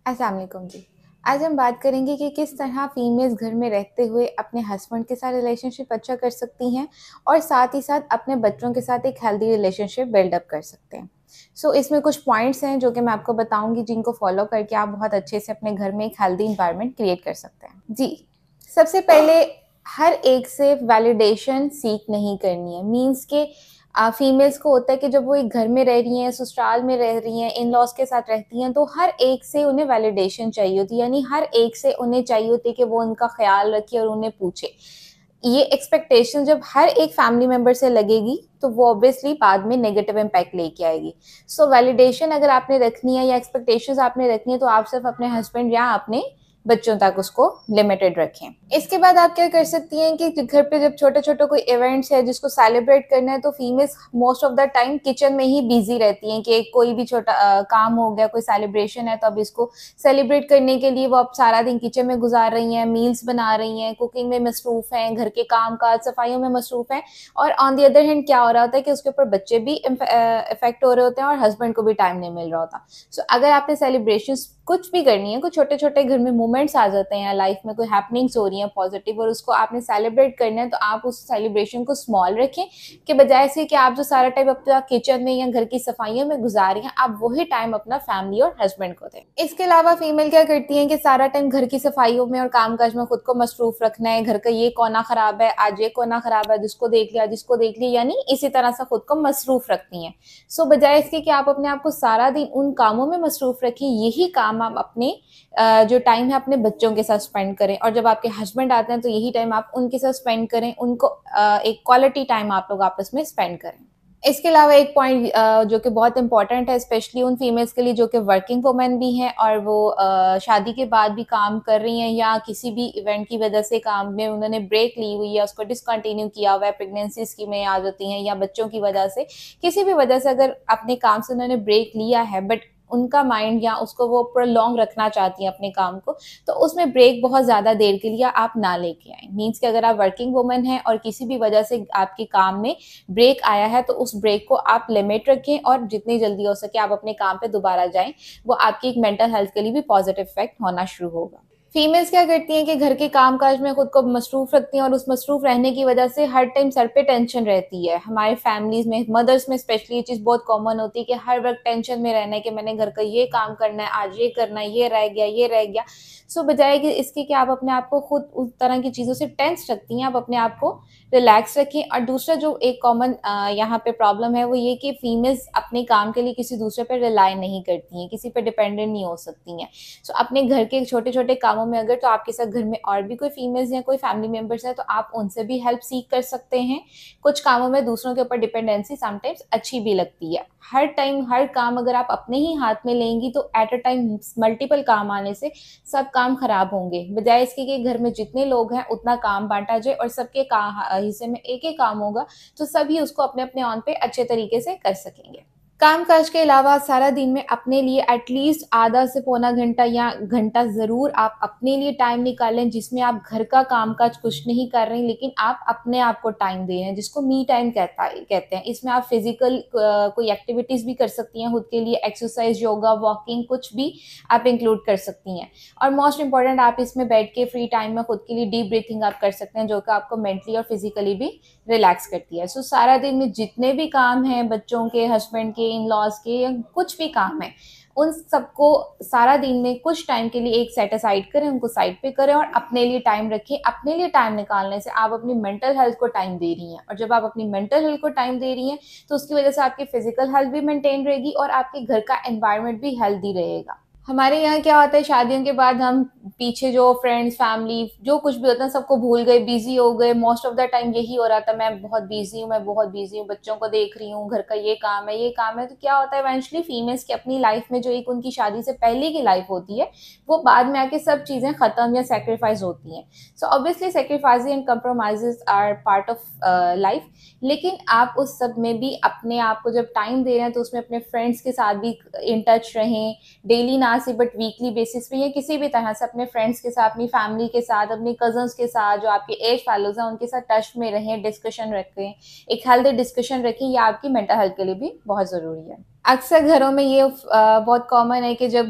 अस्सलाम वालेकुम जी। आज हम बात करेंगे कि किस तरह फीमेल्स घर में रहते हुए अपने हस्बैंड के साथ रिलेशनशिप अच्छा कर सकती हैं और साथ ही साथ अपने बच्चों के साथ एक हेल्दी रिलेशनशिप बिल्डअप कर सकते हैं। इसमें कुछ पॉइंट्स हैं जो कि मैं आपको बताऊँगी जिनको फॉलो करके आप बहुत अच्छे से अपने घर में एक हेल्दी एनवायरनमेंट क्रिएट कर सकते हैं। जी, सबसे पहले हर एक से वैलिडेशन सीक नहीं करनी है। मीन्स के फीमेल्स को होता है कि जब वो एक घर में रह रही हैं, ससुराल में रह रही हैं, इन-लॉज़ के साथ रहती हैं, तो हर एक से उन्हें वैलिडेशन चाहिए होती है, यानी हर एक से उन्हें चाहिए होती है कि वो उनका ख़्याल रखे और उन्हें पूछे। ये एक्सपेक्टेशन जब हर एक फैमिली मेंबर से लगेगी, तो वो ऑब्वियसली बाद में नेगेटिव इम्पैक्ट लेके आएगी। वैलिडेशन अगर आपने रखनी है या एक्सपेक्टेशंस आपने रखनी है, तो आप सिर्फ़ अपने हस्बैंड या अपने बच्चों तक उसको लिमिटेड रखें। इसके बाद आप क्या कर सकती हैं कि घर पे जब छोटे-छोटे कोई इवेंट्स है जिसको सेलिब्रेट करना है तो females most of the time kitchen में ही बिज़ी रहती हैं कि कोई भी छोटा काम हो गया, कोई सेलिब्रेशन है तो अब इसको सेलिब्रेट करने के लिए वो अब सारा दिन किचन में गुज़ार रही हैं, मील्स बना रही हैं, कुकिंग में मसरूफ़ हैं, घर के काम-काज, सफाइयों में मसरूफ़ हैं और ऑन द अदर हैंड क्या हो रहा होता है कि उसके ऊपर बच्चे भी इफ़ेक्ट हो रहे होते हैं और हस्बैंड को भी टाइम नहीं मिल रहा होता। अगर आपने सेलिब्रेशंस कुछ भी करनी है, कुछ छोटे-छोटे घर में मोमेंट्स आ जाते हैं, लाइफ में कोई हैपनिंग्स हो रही हैं पॉजिटिव और उसको आपने सेलिब्रेट करना है, तो आप उस सेलिब्रेशन को स्मॉल रखें, के बजाय इसके कि आप जो सारा टाइम अपना किचन में या घर की सफाइयों में गुज़ार रही हैं, आप वही टाइम अपना फैमिली और हस्बैंड को दें। इसके अलावा फीमेल क्या करती हैं कि सारा टाइम घर की सफाइयों में और काम-काज में खुद को मसरूफ़ रखना है, घर का ये कोना खराब है, आज ये कोना खराब है, जिसको देख लिया, यानी इसी तरह से खुद को मसरूफ़ रखती हैं। बजाय इसके कि आप अपने आप को सारा दिन उन कामों में मसरूफ़ रखें, यही काम आप अपने जो टाइम है अपने बच्चों के साथ स्पेंड करें और जब आपके हस्बैंड आते हैं तो यही टाइम आप उनके साथ स्पेंड करें, उनको एक क्वालिटी टाइम आप लोग आपस में स्पेंड करें। इसके अलावा एक पॉइंट जो कि बहुत इम्पोर्टेंट है स्पेशली उन फीमेल्स के लिए जो कि वर्किंग वुमेन भी हैं और वो शादी के बाद भी काम कर रही हैं या किसी भी इवेंट की वजह से काम में उन्होंने ब्रेक ली हुई है, उसको डिसकंटिन्यू किया हुआ है, प्रेगनेंसी स्कीमें आ जाती हैं या बच्चों की वजह से, किसी भी वजह से अगर अपने काम से उन्होंने ब्रेक लिया है बट उनका माइंड या उसको वो प्रोलॉन्ग रखना चाहती हैं अपने काम को, तो उसमें ब्रेक बहुत ज़्यादा देर के लिए आप ना लेके आएँ। मीन्स कि अगर आप वर्किंग वुमन हैं और किसी भी वजह से आपके काम में ब्रेक आया है तो उस ब्रेक को आप लिमिट रखें और जितनी जल्दी हो सके आप अपने काम पे दोबारा जाएँ। वो आपकी एक मेंटल हेल्थ के लिए भी पॉजिटिव इफ़ेक्ट होना शुरू होगा। फीमेल्स क्या करती हैं कि घर के काम-काज में खुद को मसरूफ़ रखती हैं और उस मसरूफ़ रहने की वजह से हर टाइम सर पे टेंशन रहती है। हमारे फैमिलीज़ में, मदर्स में स्पेशली ये चीज़ बहुत कॉमन होती है कि हर वक़्त टेंशन में रहना है कि मैंने घर का ये काम करना है, आज ये करना है, ये रह गया, ये रह गया। बजाय कि इसके कि आप अपने आप को खुद उस तरह की चीज़ों से टेंस रखती हैं, आप अपने आप को रिलैक्स रखें और दूसरा जो एक कॉमन यहाँ पे प्रॉब्लम है वो ये कि फीमेल्स अपने काम के लिए किसी दूसरे पे रिलाय नहीं करती हैं, किसी पे डिपेंडेंट नहीं हो सकती हैं। अपने घर के छोटे-छोटे कामों में अगर तो आपके साथ घर में और भी कोई फीमेल्स या कोई फैमिली मेंबर्स हैं तो आप उनसे भी हेल्प सीक कर सकते हैं। कुछ कामों में दूसरों के ऊपर डिपेंडेंसी समटाइम्स अच्छी भी लगती है। हर टाइम हर काम अगर आप अपने ही हाथ में लेंगी तो एट अ टाइम मल्टीपल काम आने से सब काम खराब होंगे। बजाय इसके कि घर में जितने लोग हैं उतना काम बाँटा जाए और सबके हिस्से में एक ही काम होगा तो सभी उसको अपने-अपने ऑन पे अच्छे तरीके से कर सकेंगे। काम-काज के अलावा सारा दिन में अपने लिए एटलीस्ट आधा से पौना घंटा या घंटा ज़रूर आप अपने लिए टाइम निकालें, जिसमें आप घर का काम-काज कुछ नहीं कर रहे हैं, लेकिन आप अपने आप को टाइम दे रहे हैं, जिसको मी टाइम कहते हैं। इसमें आप फिज़िकल कोई एक्टिविटीज़ भी कर सकती हैं खुद के लिए, एक्सरसाइज़, योगा, वॉकिंग कुछ भी आप इंक्लूड कर सकती हैं। और मोस्ट इम्पोर्टेंट आप इसमें बैठ के फ्री टाइम में खुद के लिए डीप ब्रीथिंग आप कर सकते हैं, जो कि आपको मेंटली और फिज़िकली भी रिलैक्स करती है। सारा दिन में जितने भी काम हैं बच्चों के, हस्बैंड के, इन-लॉज़ के या कुछ भी काम हैं, उन सबको सारा दिन में कुछ टाइम के लिए एक सेट असाइड करें, उनको साइड पे करें और अपने लिए टाइम रखें। अपने लिए टाइम निकालने से आप अपनी मेंटल हेल्थ को टाइम दे रही हैं और जब आप अपनी मेंटल हेल्थ को टाइम दे रही हैं, तो उसकी वज़ह से आपकी फिज़िकल हेल्थ भी मेंटेन रहेगी और आपके घर का एनवायरनमेंट भी हेल्दी रहेगा। हमारे यहाँ क्या होता है शादियों के बाद हम पीछे जो फ्रेंड्स, फैमिली जो कुछ भी होता है सबको भूल गए, बिज़ी हो गए। मोस्ट ऑफ द टाइम यही हो रहा था, मैं बहुत बिज़ी हूँ, मैं बहुत बिज़ी हूँ, बच्चों को देख रही हूँ, घर का ये काम है, ये काम है। तो क्या होता है इवेंचुअली फीमेल्स की अपनी लाइफ़ में जो एक उनकी शादी से पहले की लाइफ़ होती है, वो बाद में आके सब चीज़ें ख़त्म या सैक्रिफ़ाइस होती हैं। Obviously sacrifices and compromises are part of life, लेकिन आप उस सब में भी अपने आप को जब टाइम दे रहे हैं तो उसमें अपने फ्रेंड्स के साथ भी इन टच रहें। डेली ना सही बट वीकली बेसिस पे या किसी भी तरह से अपने फ्रेंड्स के साथ, अपनी फैमिली के साथ, अपनी कज़न्स के साथ, जो आपके एज फैलोज़ हैं, उनके साथ टच में रहें, डिस्कशन रखें, एक हेल्दी डिस्कशन रखें, ये आपकी मेंटल हेल्थ के लिए भी बहुत ज़रूरी है। अक्सर घरों में ये बहुत कॉमन है कि जब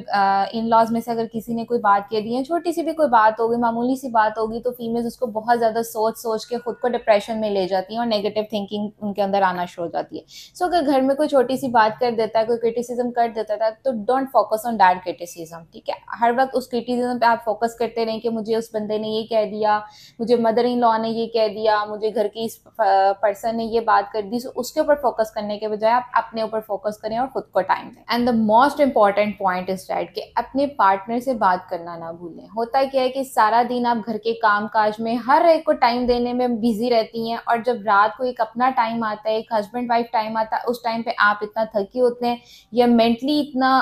इन-लॉज़ में से अगर किसी ने कोई बात कह दी है, छोटी-सी भी कोई बात होगी, मामूली सी बात होगी, तो फीमेल्स उसको बहुत ज़्यादा सोच-सोच के खुद को डिप्रेशन में ले जाती हैं और नेगेटिव थिंकिंग उनके अंदर आना शुरू हो जाती है। सो अगर घर में कोई छोटी-सी बात कर देता है, कोई क्रिटिसिज़्म कर देता है, तो don't focus on that criticism, ठीक है? हर वक़्त उस क्रिटिसिज़्म पे आप फोकस करते रहें कि मुझे उस बंदे ने ये कह दिया, मुझे मदर इन लॉ ने ये कह दिया, मुझे घर की इस पर्सन ने ये बात कर दी, सो उसके ऊपर फोकस करने के बजाय आप अपने ऊपर फोकस करें और खुद को टाइम दें। And the most important point is that कि अपने पार्टनर से बात करना ना भूलें। होता क्या है कि सारा दिन आप घर के काम काज में हर एक को टाइम देने में बिजी रहती हैं, और जब रात को एक अपना टाइम आता है, एक हस्बैंड वाइफ टाइम आता है, उस टाइम पे आप इतना थकी होते हैं या मेंटली इतना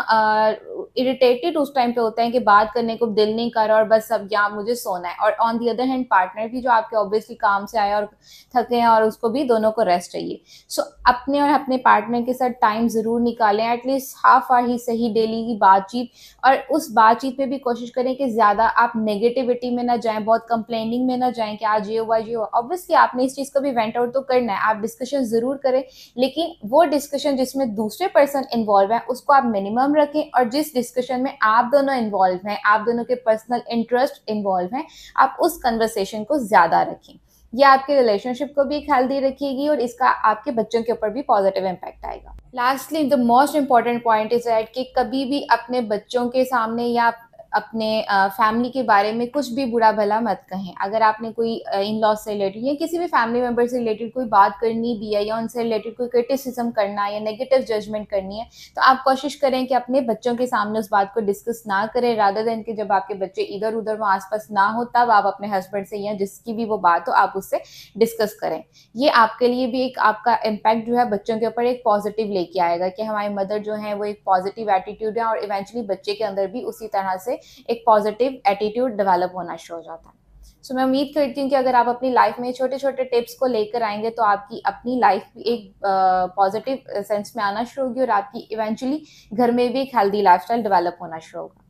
इरिटेटेड उस टाइम पे होते हैं कि बात करने को दिल नहीं कर रहा और बस अब यहाँ मुझे सोना है। और on the other hand partner भी जो आपके ऑब्वियसली काम से आया और थके हैं और उसको भी दोनों को रेस्ट चाहिए। सो अपने और अपने पार्टनर के साथ टाइम ज़रूर निकालें, एटलीस्ट हाफ आवर ही सही डेली की बातचीत, और उस बातचीत में भी कोशिश करें कि ज़्यादा आप नेगेटिविटी में ना जाएँ, बहुत कंप्लेनिंग में ना जाएँ कि आज ये हुआ, ये हुआ। ऑब्वियसली आपने इस चीज़ को भी वेंट आउट तो करना है, आप डिस्कशन ज़रूर करें, लेकिन वो डिस्कशन जिसमें दूसरे पर्सन इन्वॉल्व है, उसको आप मिनिमम रखें, और जिस डिस्कशन में आप दोनों इन्वॉल्व हैं, आप दोनों के पर्सनल इंटरेस्ट इन्वॉल्व हैं, आप उस कन्वर्सेशन को ज़्यादा रखें। ये आपके रिलेशनशिप को भी एक हेल्दी रखेगी और इसका आपके बच्चों के ऊपर भी पॉजिटिव इम्पैक्ट आएगा। Lastly the most important point is that कि कभी भी अपने बच्चों के सामने या अपने फैमिली के बारे में कुछ भी बुरा भला मत कहें। अगर आपने कोई इन लॉज से रिलेटेड या किसी भी फैमिली मेम्बर से रिलेटेड कोई बात करनी भी है, या उनसे रिलेटेड कोई क्रिटिसिज्म करना है या नेगेटिव जजमेंट करनी है, तो आप कोशिश करें कि अपने बच्चों के सामने उस बात को डिस्कस ना करें, रादर देन कि जब आपके बच्चे इधर उधर वहाँ आसपास ना हो, तब आप अपने हस्बैंड से या जिसकी भी वो बात हो आप उससे डिस्कस करें। ये आपके लिए भी एक आपका इम्पैक्ट जो है बच्चों के ऊपर एक पॉजिटिव लेके आएगा कि हमारी मदर जो है वो एक पॉजिटिव एटीट्यूड है, और इवेंचुअली बच्चे के अंदर भी उसी तरह से एक पॉजिटिव एटीट्यूड डेवलप होना शुरू हो जाता है। सो मैं उम्मीद करती हूँ कि अगर आप अपनी लाइफ में छोटे-छोटे टिप्स को लेकर आएँगे, तो आपकी अपनी लाइफ भी एक पॉजिटिव सेंस में आना शुरू होगी, और आपकी इवेंचुअली घर में भी एक हेल्दी लाइफ़स्टाइल डेवलप होना शुरू होगा।